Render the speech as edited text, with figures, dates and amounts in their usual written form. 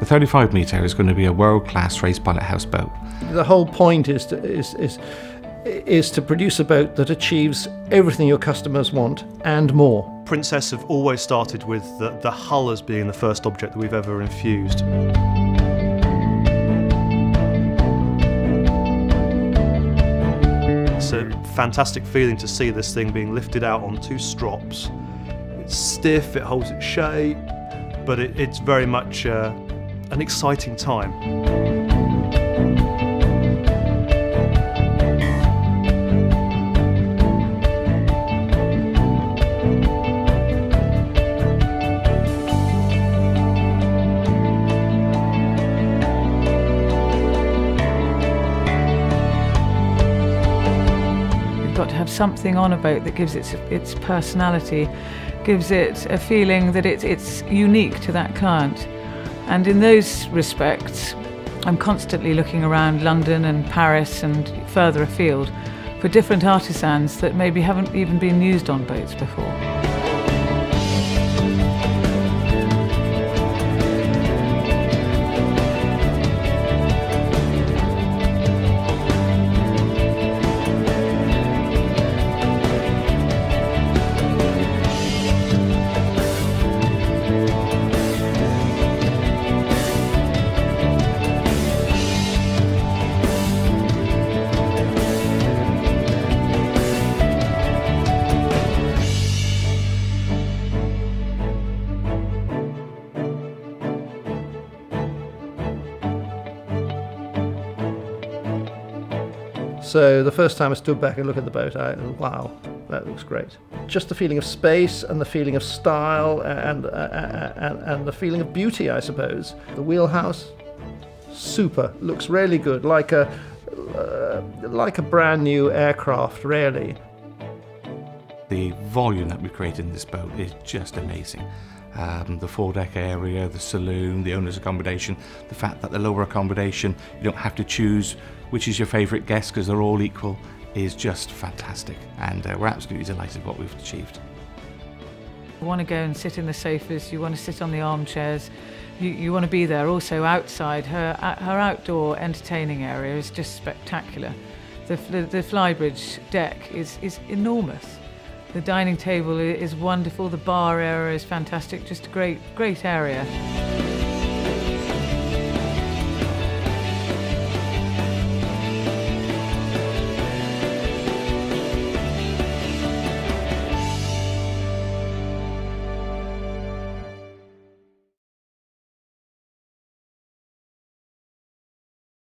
35 metre is going to be a world-class race pilot houseboat. The whole point is to produce a boat that achieves everything your customers want and more. Princess have always started with the hull as being the first object that we've ever infused. It's a fantastic feeling to see this thing being lifted out on 2 strops. It's stiff, it holds its shape, but it's very much an exciting time. Got to have something on a boat that gives its personality, gives it a feeling that it's unique to that client. And in those respects, I'm constantly looking around London and Paris and further afield for different artisans that maybe haven't even been used on boats before. So the first time I stood back and looked at the boat, wow, that looks great. Just the feeling of space and the feeling of style and the feeling of beauty, I suppose. The wheelhouse, super, looks really good, like a brand new aircraft, really. The volume that we created in this boat is just amazing. The foredeck area, the saloon, the owner's accommodation, the fact that the lower accommodation, you don't have to choose which is your favourite guest because they're all equal, is just fantastic, and we're absolutely delighted with what we've achieved. You want to go and sit in the sofas, you want to sit on the armchairs, you want to be there. Also outside, her outdoor entertaining area is just spectacular. The flybridge deck is enormous. The dining table is wonderful, the bar area is fantastic, just a great area.